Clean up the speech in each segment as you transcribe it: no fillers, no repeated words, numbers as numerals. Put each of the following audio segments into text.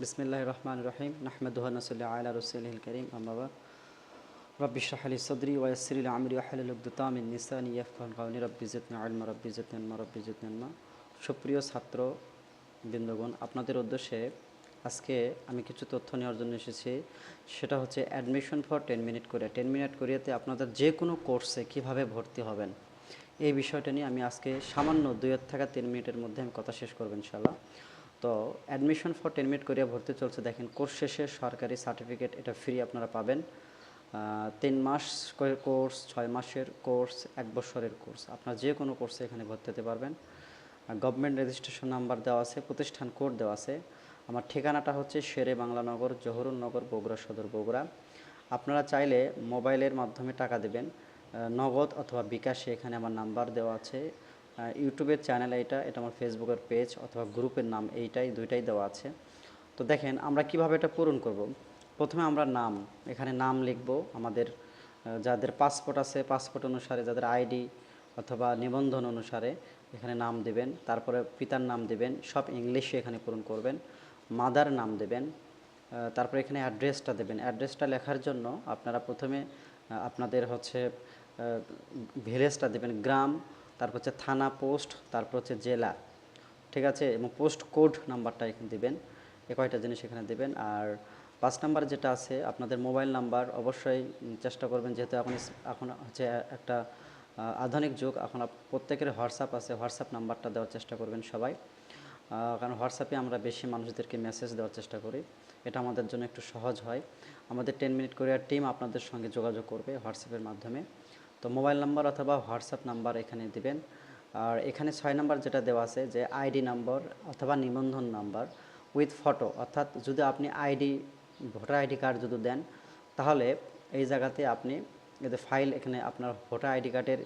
বিসমিল্লাহির রহমানির রহিম নাহমাদুহু ওয়া নুসাল্লি আলা রাসূলিল কারীম আম্মা বা'দ রব্বি ইশরাহ লি সাদরি ওয়া ইয়াসসির লি আমরি ওয়াহলুল উকদাতাম মিন লিসানি ইয়াফকাহু কাওলি রব্বি জিদনি ইলমা রব্বি জিদনি ইলমা রব্বি জিদনি ইলমা। সুপ্রিয় ছাত্র বৃন্দগণ, আপনাদের উদ্দেশ্যে আজকে আমি কিছু তথ্য নেওয়ার জন্য এসেছি। সেটা হচ্ছে admission for 10 minute Korea. 10 minute কোরিয়াতে আপনাদের যে কোনো কোর্সে কিভাবে ভর্তি হবেন এই বিষয়টা নিয়ে আমি আজকে সামান্য 2 থেকে 3 মিনিটের মধ্যে আমি কথা শেষ করব ইনশাআল্লাহ। তো অ্যাডমিশন ফর 10 মিনিট কোরিয়া ভর্তি চলছে। দেখেন, কোর্স শেষে সরকারি সার্টিফিকেট এটা ফ্রি আপনারা পাবেন। 3 মাস কোর্স, 6 মাসের কোর্স, 1 বছরের কোর্স, আপনার যে কোনো কোর্সে এখানে ভর্তি হতে পারবেন। গভর্নমেন্ট রেজিস্ট্রেশন নাম্বার দেওয়া আছে, প্রতিষ্ঠান কোড দেওয়া আছে। আমার ঠিকানাটা হচ্ছে শেরে বাংলানগর, জহুরুলনগর, বগুড়া সদর, বগুড়া। আপনারা চাইলে মোবাইলের মাধ্যমে টাকা দেবেন, নগদ অথবা বিকাশে। এখানে আমার নাম্বার দেওয়া আছে। ইউটিউবের চ্যানেল এটা আমার ফেসবুকের পেজ অথবা গ্রুপের নাম এইটাই, দুইটাই দেওয়া আছে। তো দেখেন আমরা কিভাবে এটা পূরণ করব। প্রথমে আমরা এখানে নাম লিখব। আমাদের যাদের পাসপোর্ট আছে পাসপোর্ট অনুসারে, যাদের আইডি অথবা নিবন্ধন অনুসারে এখানে নাম দেবেন। তারপরে পিতার নাম দেবেন, সব ইংলিশে এখানে পূরণ করবেন। মাদার নাম দেবেন। তারপরে এখানে অ্যাড্রেসটা দেবেন। অ্যাড্রেসটা লেখার জন্য আপনারা প্রথমে আপনাদের হচ্ছে ভিলেজটা দেবেন, গ্রাম, তারপর হচ্ছে থানা, পোস্ট, তারপর হচ্ছে জেলা, ঠিক আছে, এবং পোস্ট কোড নাম্বারটা এখানে দেবেন। এ কয়টা জিনিস এখানে দেবেন। আর 5 নাম্বার যেটা আছে আপনাদের মোবাইল নাম্বার, অবশ্যই চেষ্টা করবেন, যেহেতু এখন হচ্ছে একটা আধুনিক যুগ, এখন প্রত্যেকের হোয়াটসঅ্যাপ আছে, হোয়াটসঅ্যাপ নাম্বারটা দেওয়ার চেষ্টা করবেন সবাই। কারণ হোয়াটসঅ্যাপে আমরা বেশি মানুষদেরকে মেসেজ দেওয়ার চেষ্টা করি, এটা আমাদের জন্য একটু সহজ হয়। আমাদের 10 মিনিট কোরিয়ার টিম আপনাদের সঙ্গে যোগাযোগ করবে হোয়াটসঅ্যাপের মাধ্যমে। তো মোবাইল নাম্বার অথবা হোয়াটসঅ্যাপ নাম্বার এখানে দিবেন। আর এখানে 6 নাম্বার যেটা দেওয়া আছে যে আইডি নাম্বার অথবা নিবন্ধন নাম্বার উইথ ফটো, অর্থাৎ যদি আপনি ভোটার আইডি কার্ড যদি দেন, তাহলে এই জায়গাতে আপনি এদের ফাইল, এখানে আপনার ভোটার আইডি কার্ডের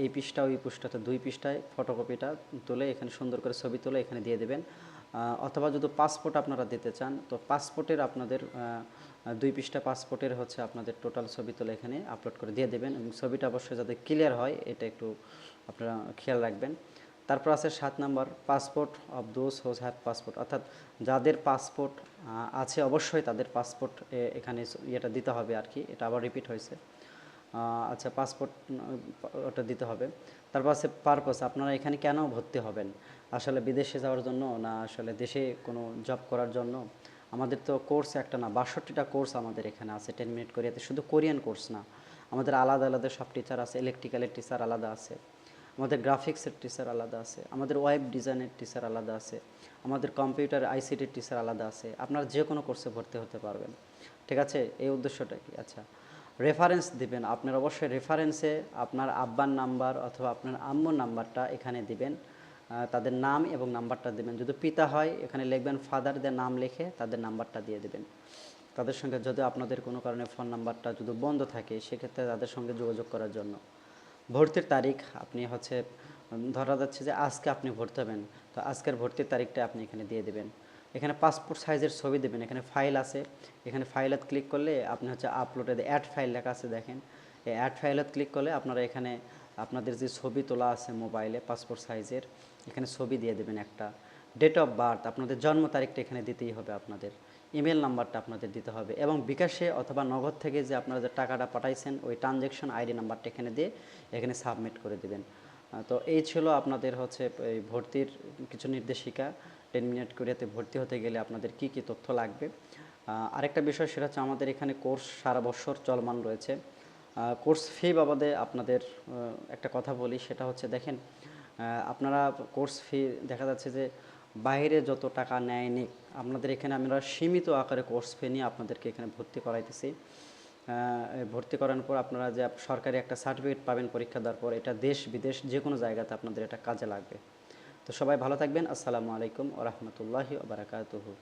এই পৃষ্ঠা ওই পৃষ্ঠাতে 2 পৃষ্ঠায় ফটোকপিটা তুলে এখানে সুন্দর করে ছবি তুলে এখানে দিয়ে দেবেন। অথবা যদি পাসপোর্ট আপনারা দিতে চান, তো পাসপোর্টের আপনাদের 2 পৃষ্ঠা পাসপোর্টের হচ্ছে আপনাদের টোটাল ছবি তুলে এখানে আপলোড করে দিয়ে দেবেন, এবং ছবিটা অবশ্যই যাতে ক্লিয়ার হয় এটা একটু আপনারা খেয়াল রাখবেন। তারপর আছে 7 number, passport of those who have passport, অর্থাৎ যাদের পাসপোর্ট আছে অবশ্যই তাদের পাসপোর্ট এখানে ইয়েটা দিতে হবে আর কি, এটা আবার রিপিট হয়েছে। আচ্ছা, পাসপোর্ট ওটা দিতে হবে। তারপর আছে পারপাস, আপনারা এখানে কেন ভর্তি হবেন, আসলে বিদেশে যাওয়ার জন্য না আসলে দেশে কোনো জব করার জন্য। আমাদের তো কোর্স একটা না, 62টা কোর্স আমাদের এখানে আছে 10 মিনিট কোরিয়াতে। শুধু কোরিয়ান কোর্স না, আমাদের আলাদা আলাদা সব টিচার আছে। ইলেকট্রিক্যালের টিচার আলাদা আছে, আমাদের গ্রাফিক্সের টিচার আলাদা আছে, আমাদের ওয়েব ডিজাইনের টিচার আলাদা আছে, আমাদের কম্পিউটার আইসিটির টিচার আলাদা আছে। আপনারা যে কোনো কোর্সে ভর্তি হতে পারবেন, ঠিক আছে। এই উদ্দেশ্যটা কি? আচ্ছা, রেফারেন্স দিবেন। আপনার অবশ্যই রেফারেন্সে আপনার আব্বার নাম্বার অথবা আপনার আম্মুর নাম্বারটা এখানে দিবেন, তাদের নাম এবং নাম্বারটা দেবেন। যদি পিতা হয় এখানে লিখবেন ফাদারদের নাম লিখে তাদের নাম্বারটা দিয়ে দেবেন। তাদের সঙ্গে যদি আপনাদের কোনো কারণে ফোন নাম্বারটা যদি বন্ধ থাকে, সেক্ষেত্রে তাদের সঙ্গে যোগাযোগ করার জন্য। ভর্তির তারিখ আপনি হচ্ছে ধরা যাচ্ছে যে আজকে আপনি ভর্তি হবেন, তো আজকের ভর্তির তারিখটা আপনি এখানে দিয়ে দেবেন। এখানে পাসপোর্ট সাইজের ছবি দেবেন। এখানে ফাইল আছে, এখানে ফাইলত ক্লিক করলে আপনি হচ্ছে আপলোডে অ্যাড ফাইল লেখা আছে, দেখেন এই অ্যাড ফাইলত ক্লিক করলে আপনারা এখানে আপনাদের যে ছবি তোলা আছে মোবাইলে পাসপোর্ট সাইজের, এখানে ছবি দিয়ে দেবেন একটা। ডেট অফ বার্থ, আপনাদের জন্ম তারিখটা এখানে দিতেই হবে আপনাদের। ইমেল নাম্বারটা আপনাদের দিতে হবে, এবং বিকাশে অথবা নগদ থেকে যে আপনারা যে টাকাটা পাঠাইছেন ওই ট্রানজ্যাকশন আইডি নাম্বারটা এখানে দিয়ে এখানে সাবমিট করে দেবেন। তো এই ছিল আপনাদের হচ্ছে এই ভর্তির কিছু নির্দেশিকা। 10 মিনিট কোরিয়াতে ভর্তি হতে গেলে আপনাদের কি কি তথ্য লাগবে। আরেকটা বিষয়, সেটা হচ্ছে আমাদের এখানে কোর্স সারা বছর চলমান রয়েছে। কোর্স ফি বাবদে আপনাদের একটা কথা বলি, সেটা হচ্ছে দেখেন, আপনারা কোর্স ফি দেখা যাচ্ছে যে বাইরে যত টাকা নেয় নিক, আপনাদের এখানে আমরা সীমিত আকারে কোর্স ফি নিয়ে আপনাদেরকে এখানে ভর্তি করাইতেছি। ভর্তি করানোর পর আপনারা যে সরকারি একটা সার্টিফিকেট পাবেন পরীক্ষা দেওয়ার পর, এটা দেশ বিদেশ যে কোনো জায়গাতে আপনাদের এটা কাজে লাগবে। তো সবাই ভালো থাকবেন। আসসালামু আলাইকুম ওয়া রাহমাতুল্লাহি ওয়া বারাকাতুহু।